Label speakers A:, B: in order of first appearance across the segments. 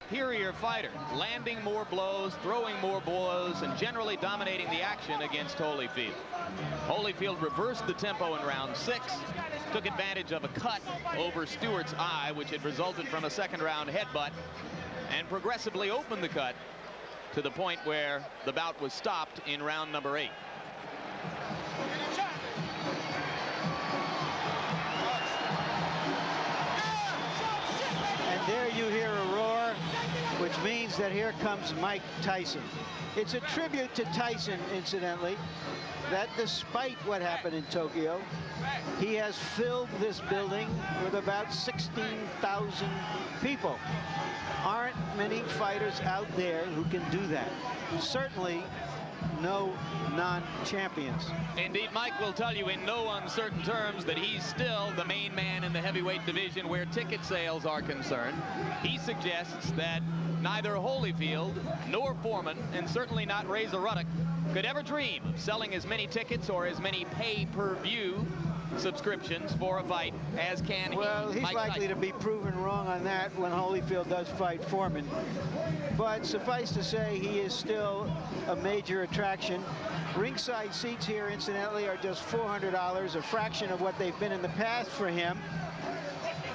A: Superior fighter, landing more blows, throwing more blows, and generally dominating the action against Holyfield. Holyfield reversed the tempo in round 6, took advantage of a cut over Stewart's eye, which had resulted from a second-round headbutt, and progressively opened the cut to the point where the bout was stopped in round number 8.
B: And there you hear a roar, which means that here comes Mike Tyson. It's a tribute to Tyson, incidentally, that despite what happened in Tokyo, he has filled this building with about 16,000 people. Aren't many fighters out there who can do that. Certainly no non-champions.
A: Indeed, Mike will tell you in no uncertain terms that he's still the main man in the heavyweight division where ticket sales are concerned. He suggests that neither Holyfield nor Foreman, and certainly not Razor Ruddock, could ever dream of selling as many tickets or as many pay-per-view subscriptions for a fight as can
B: well, he's
A: Mike
B: likely
A: Tyson.
B: to be proven wrong on that when Holyfield does fight Foreman. But suffice to say, he is still a major attraction. Ringside seats here, incidentally, are just $400, a fraction of what they've been in the past for him.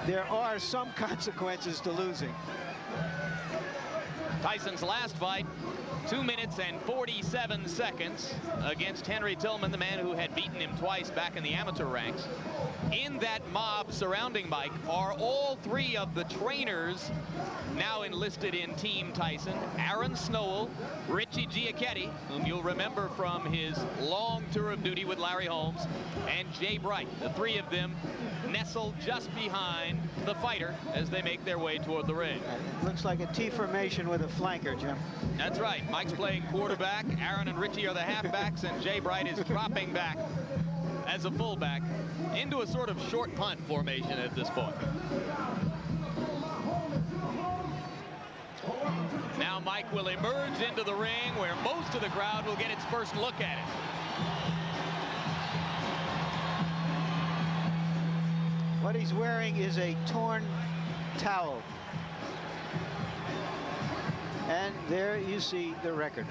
B: There are some consequences to losing.
A: Tyson's last fight, 2 minutes and 47 seconds against Henry Tillman, the man who had beaten him twice back in the amateur ranks. In that mob surrounding Mike are all 3 of the trainers now enlisted in Team Tyson: Aaron Snowell, Richie Giacchetti, whom you'll remember from his long tour of duty with Larry Holmes, and Jay Bright. The 3 of them nestled just behind the fighter as they make their way toward the ring.
B: It looks like a T formation with a flanker, Jim.
A: That's right. Mike's playing quarterback. Aaron and Richie are the halfbacks, and Jay Bright is dropping back as a fullback into a sort of short punt formation at this point. Now Mike will emerge into the ring where most of the crowd will get its first look at it.
B: What he's wearing is a torn towel. And there you see the record.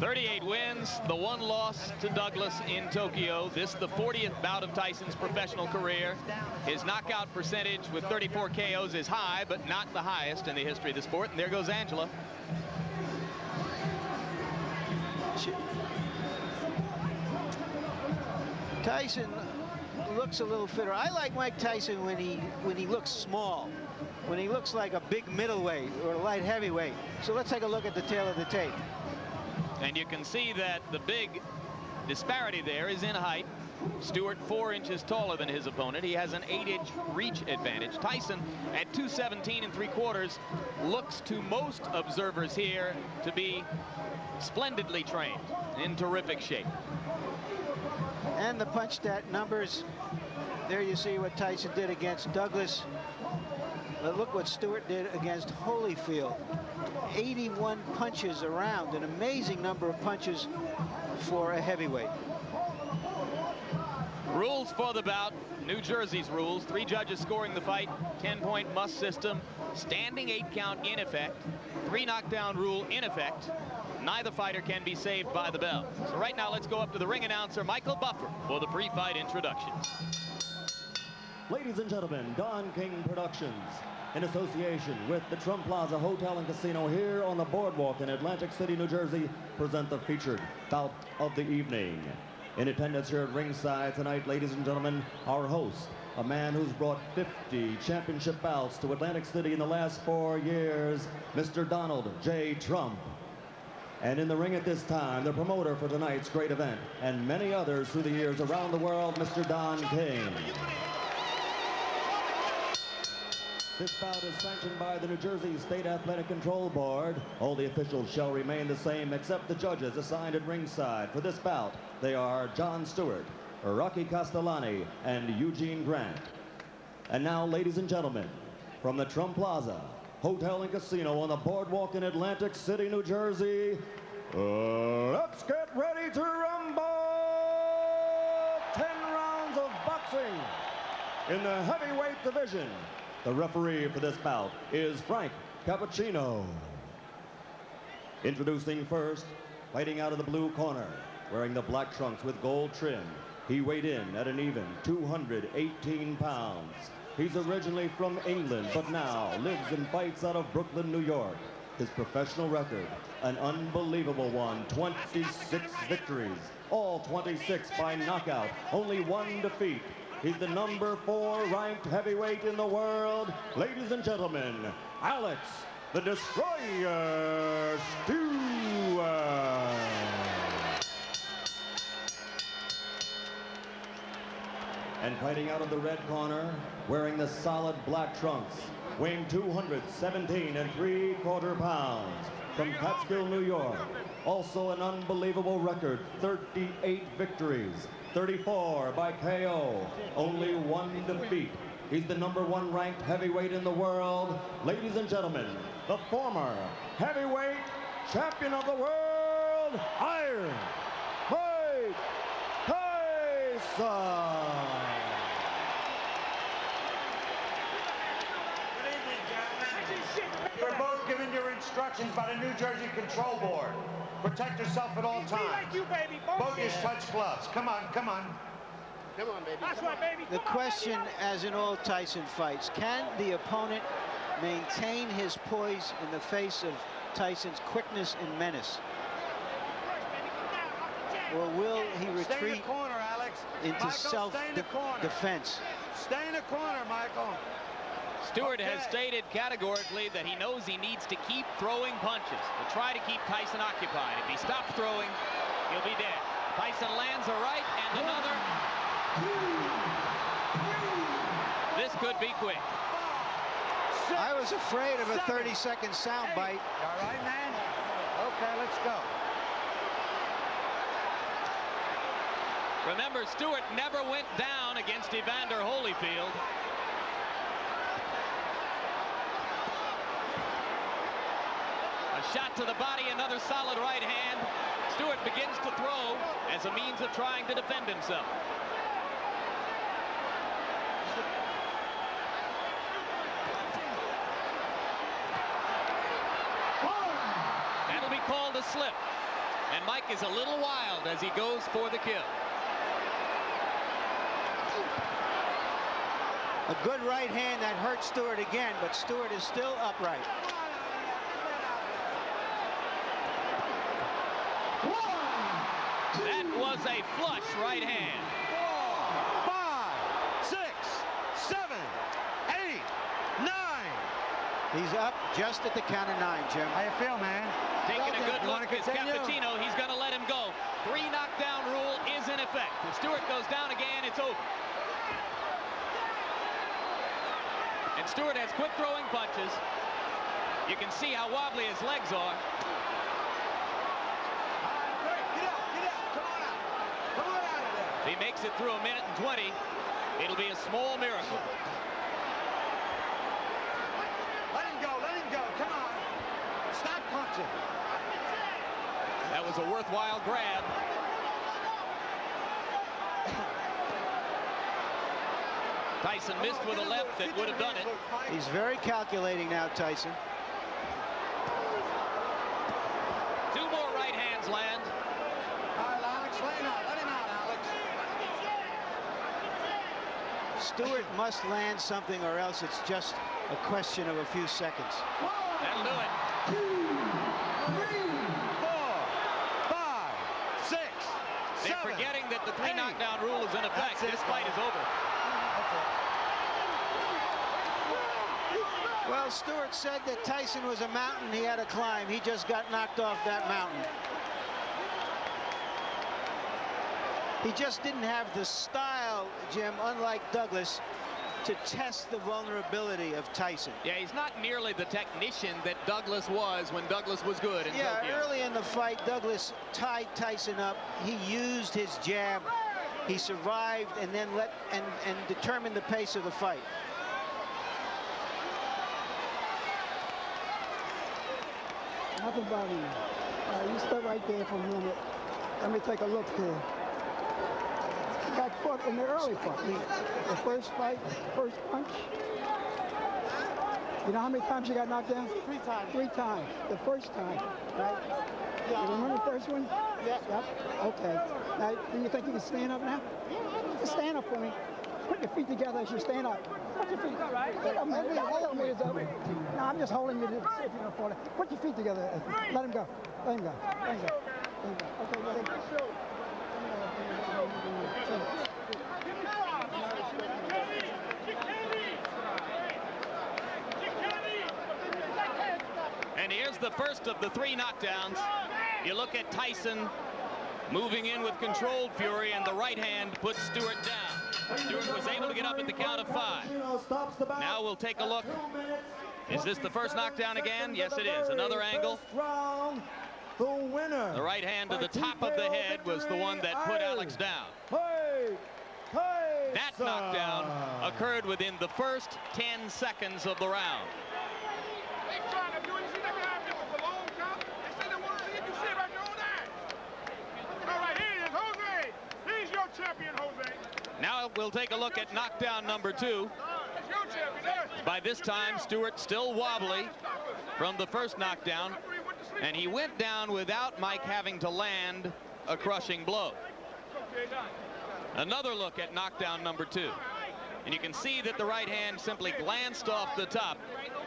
A: 38 wins, the 1 loss to Douglas in Tokyo. This the 40th bout of Tyson's professional career. His knockout percentage with 34 KOs is high, but not the highest in the history of the sport. And there goes Angela.
B: Tyson looks a little fitter. I like Mike Tyson when he looks small, when he looks like a big middleweight or a light heavyweight. So let's take a look at the tail of the tape.
A: And you can see that the big disparity there is in height. Stewart 4 inches taller than his opponent. He has an 8-inch reach advantage. Tyson at 217 3/4 looks to most observers here to be splendidly trained, in terrific shape.
B: And the punch stat numbers, there you see what Tyson did against Douglas. But look what Stewart did against Holyfield. 81 punches around, an amazing number of punches for a heavyweight.
A: Rules for the bout, New Jersey's rules. 3 judges scoring the fight, 10-point must system, standing 8 count in effect, 3 knockdown rule in effect. Neither fighter can be saved by the bell. So right now let's go up to the ring announcer, Michael Buffer, for the pre-fight introduction.
C: Ladies and gentlemen, Don King Productions, in association with the Trump Plaza Hotel and Casino here on the boardwalk in Atlantic City, New Jersey, present the featured bout of the evening. In attendance here at ringside tonight, ladies and gentlemen, our host, a man who's brought 50 championship bouts to Atlantic City in the last 4 years, Mr. Donald J. Trump. And in the ring at this time, the promoter for tonight's great event, and many others through the years around the world, Mr. Don King. This bout is sanctioned by the New Jersey State Athletic Control Board. All the officials shall remain the same except the judges assigned at ringside. For this bout, they are John Stewart, Rocky Castellani, and Eugene Grant. And now, ladies and gentlemen, from the Trump Plaza Hotel and Casino on the boardwalk in Atlantic City, New Jersey, let's get ready to rumble! 10 rounds of boxing in the heavyweight division. The referee for this bout is Frank Cappuccino. Introducing first, fighting out of the blue corner, wearing the black trunks with gold trim. He weighed in at an even 218 pounds. He's originally from England, but now lives and fights out of Brooklyn, New York. His professional record, an unbelievable one, 26 victories, all 26 by knockout, only one defeat. He's the number 4 ranked heavyweight in the world. Ladies and gentlemen, Alex the Destroyer Stewart. And fighting out of the red corner, wearing the solid black trunks, weighing 217 3/4 pounds, from Catskill, New York. Also an unbelievable record, 38 victories, 34 by KO, only one defeat. He's the number 1 ranked heavyweight in the world. Ladies and gentlemen, the former heavyweight champion of the world, Iron Mike Tyson.
D: You're both given your instructions by the New Jersey Control Board. Protect yourself at all times. Both use touch gloves. Come on, come on.
E: Come on, baby.
D: That's right, baby.
B: The question, as in all Tyson fights, can the opponent maintain his poise in the face of Tyson's quickness and menace? Or will he
D: Stay in the
B: retreat
D: corner, Alex.
B: into
D: Michael, stay in the corner.
B: self-defense?
D: Stay in the corner, Michael.
A: Stewart has stated categorically that he knows he needs to keep throwing punches to try to keep Tyson occupied. If he stops throwing, he'll be dead. Tyson lands a right and another. This could be quick.
B: I was afraid of a 30-second soundbite.
D: You all right, man? Okay, let's go.
A: Remember, Stewart never went down against Evander Holyfield. A shot to the body, another solid right hand. Stewart begins to throw as a means of trying to defend himself. That'll be called a slip. And Mike is a little wild as he goes for the kill.
B: A good right hand that hurt Stewart again, but Stewart is still upright.
A: That was a flush right hand.
D: 4, 5, 6, 7, 8, 9.
B: He's up just at the count of 9, Jim.
D: How you feel, man?
A: Taking a good
D: You
A: look
D: wanna
A: is
D: continue?
A: Cappuccino. He's going to let him go. 3 knockdown rule is in effect. If Stewart goes down again, it's over. And Stewart has quick throwing punches. You can see how wobbly his legs are. If he makes it through 1 minute and 20, it'll be a small miracle.
D: Let him go, come on. Stop punching.
A: That was a worthwhile grab. Tyson missed with a left that would have done it.
B: He's very calculating now, Tyson.
A: 2 more right hands land.
D: All right, Alex, let him out, Alex.
B: Stewart must land something, or else it's just a question of a few seconds.
A: That'll do it.
D: 4, 5, 6,
A: They're
D: 7.
A: forgetting that the 3
D: 8.
A: knockdown rule is in effect.
D: That's it.
A: This fight is over.
B: Well, Stewart said that Tyson was a mountain he had to climb. He just got knocked off that mountain. He just didn't have the style, Jim, unlike Douglas, to test the vulnerability of Tyson.
A: Yeah, he's not nearly the technician that Douglas was when Douglas was good in Tokyo.
B: Early in the fight, Douglas tied Tyson up. He used his jab. He survived and then and determined the pace of the fight.
E: Nothing bothering you. All right, you stay right there for a minute. Let me take a look here. He got caught in the early fight. The first fight, first punch. You know how many times you got knocked down?
F: 3 times.
E: 3 times. The first time, right?
F: Yeah.
E: You remember the first one?
F: Yeah.
E: Yep. Okay. Now, do you think you can stand up now? Yeah. Stand up for me. Put your feet together as you stand up. Put your feet. Right. No, I'm just holding you to see if you don't fall. Put your feet together. Let him go. Let him go. Let him go. Let him go. Okay, let him go.
A: And here's the first of the 3 knockdowns. You look at Tyson moving in with controlled fury, and the right hand puts Stewart down. Stewart was able to get up at the count of 5. Now we'll take a look. Is this the first knockdown again? Yes, it is. Another angle. The right hand to the top of the head was the one that put Alex down. That knockdown occurred within the first 10 seconds of the round. Now we'll take a look at knockdown number 2. By this time, Stewart still wobbly from the first knockdown, and he went down without Mike having to land a crushing blow. Another look at knockdown number 2. And you can see that the right hand simply glanced off the top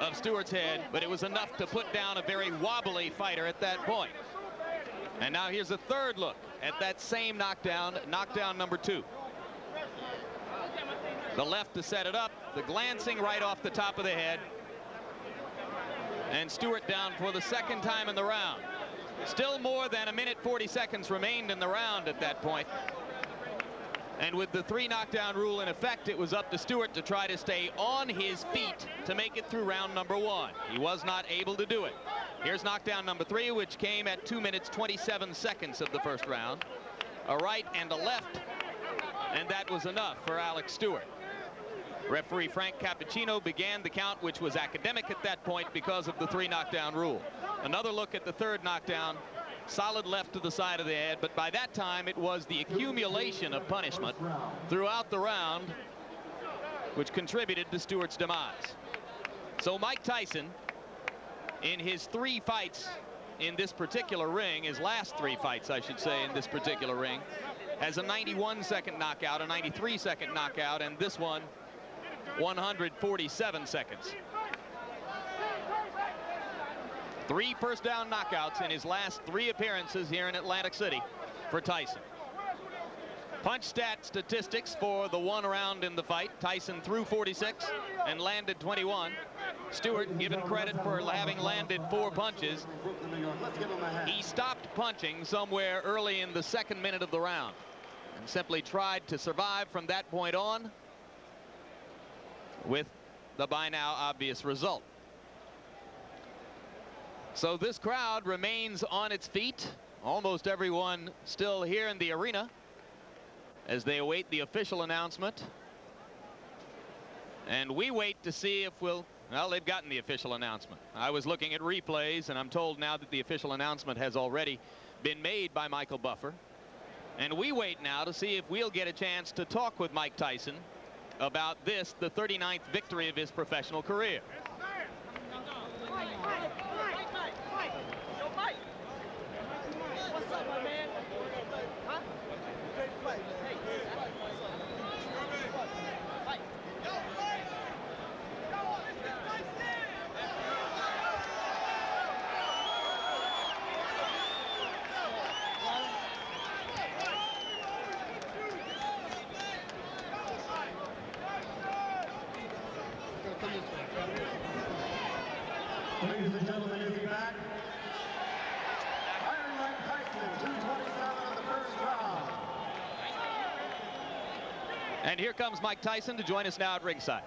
A: of Stewart's head, but it was enough to put down a very wobbly fighter at that point. And now here's a third look at that same knockdown, knockdown number 2. The left to set it up, the glancing right off the top of the head. And Stewart down for the second time in the round. Still more than 1:40 seconds remained in the round at that point. And with the 3 knockdown rule in effect, it was up to Stewart to try to stay on his feet to make it through round number 1. He was not able to do it. Here's knockdown number 3, which came at 2 minutes 27 seconds of the first round. A right and a left, and that was enough for Alex Stewart. Referee Frank Cappuccino began the count, which was academic at that point because of the 3 knockdown rule. Another look at the third knockdown. Solid left to the side of the head, but by that time it was the accumulation of punishment throughout the round which contributed to Stewart's demise. So Mike Tyson, in his 3 fights in this particular ring, his last 3 fights I should say in this particular ring, has a 91-second knockout, a 93-second knockout, and this one 147 seconds. 3 first down knockouts in his last 3 appearances here in Atlantic City for Tyson. Punch stat statistics for the 1 round in the fight. Tyson threw 46 and landed 21. Stewart given credit for having landed 4 punches. He stopped punching somewhere early in the 2nd minute of the round and simply tried to survive from that point on, with the by now obvious result. So this crowd remains on its feet, almost everyone still here in the arena as they await the official announcement. And we wait to see if well, they've gotten the official announcement. I was looking at replays, and I'm told now that the official announcement has already been made by Michael Buffer. And we wait now to see if we'll get a chance to talk with Mike Tyson about this, the 39th victory of his professional career.
C: Ladies and gentlemen, you'll be back. Iron Mike Tyson, 227 of the first round.
A: And here comes Mike Tyson to join us now at ringside.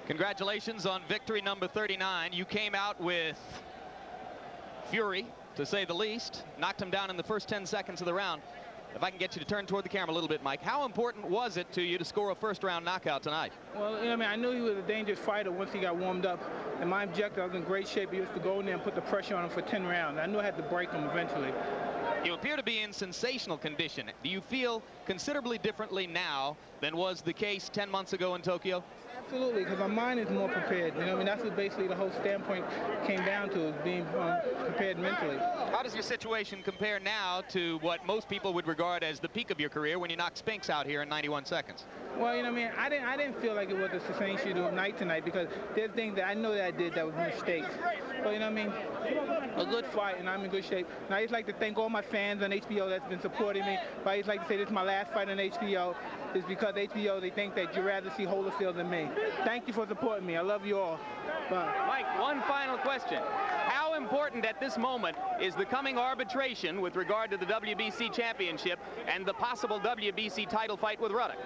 A: Congratulations on victory number 39. You came out with fury, to say the least. Knocked him down in the first 10 seconds of the round. If I can get you to turn toward the camera a little bit, Mike, how important was it to you to score a first-round knockout tonight?
G: Well, I mean, I knew he was a dangerous fighter once he got warmed up. And my objective, I was in great shape. He was to go in there and put the pressure on him for 10 rounds. I knew I had to break him eventually.
A: You appear to be in sensational condition. Do you feel considerably differently now than was the case 10 months ago in Tokyo?
G: Absolutely, because my mind is more prepared. You know, I mean, that's what basically the whole standpoint came down to, is being prepared mentally.
A: How does your situation compare now to what most people would regard as the peak of your career when you knocked Spinks out here in 91 seconds?
G: Well, you know what I mean, I didn't feel like it was a same shoot of night tonight, because there's things that I know that I did that was mistakes. But you know what I mean, a good fight, and I'm in good shape. And I just like to thank all my fans on HBO that's been supporting me. But I just like to say this is my last fight on HBO. Is because HBO, they think that you'd rather see Holyfield than me. Thank you for supporting me. I love you all. Bye.
A: Mike, one final question. How important at this moment is the coming arbitration with regard to the WBC championship and the possible WBC title fight with Ruddock?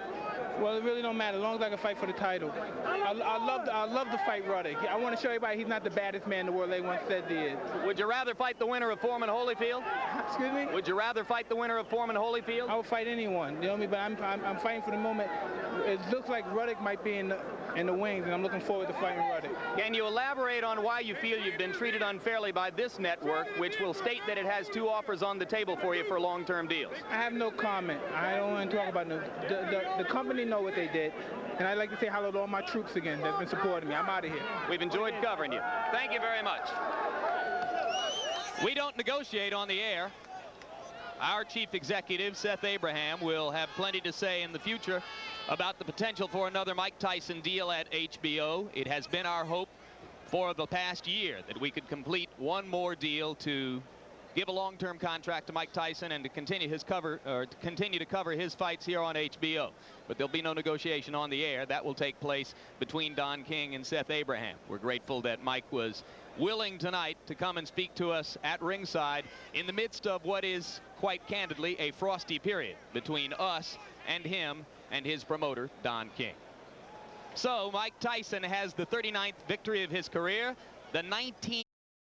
G: Well, it really don't matter, as long as I can fight for the title. I love to fight Ruddock. I want to show everybody he's not the baddest man in the world they once said he is.
A: Would you rather fight the winner of Foreman Holyfield?
G: Excuse me?
A: Would you rather fight the winner of Foreman Holyfield?
G: I would fight anyone, you know what I mean? But I'm fighting for the moment. It looks like Ruddock might be in the wings, and I'm looking forward to fighting Ruddock.
A: Can you elaborate on why you feel you've been treated unfairly by this network, which will state that it has 2 offers on the table for you for long-term deals?
G: I have no comment. I don't want to talk about the company know what they did. And I'd like to say hello to all my troops again that's been supporting me. I'm out of here.
A: We've enjoyed covering you. Thank you very much. We don't negotiate on the air. Our chief executive, Seth Abraham, will have plenty to say in the future about the potential for another Mike Tyson deal at HBO. It has been our hope for the past year that we could complete one more deal to give a long-term contract to Mike Tyson and to continue to cover his fights here on HBO. But there'll be no negotiation on the air. That will take place between Don King and Seth Abraham. We're grateful that Mike was willing tonight to come and speak to us at ringside in the midst of what is, quite candidly, a frosty period between us and him and his promoter, Don King. So Mike Tyson has the 39th victory of his career, the 19th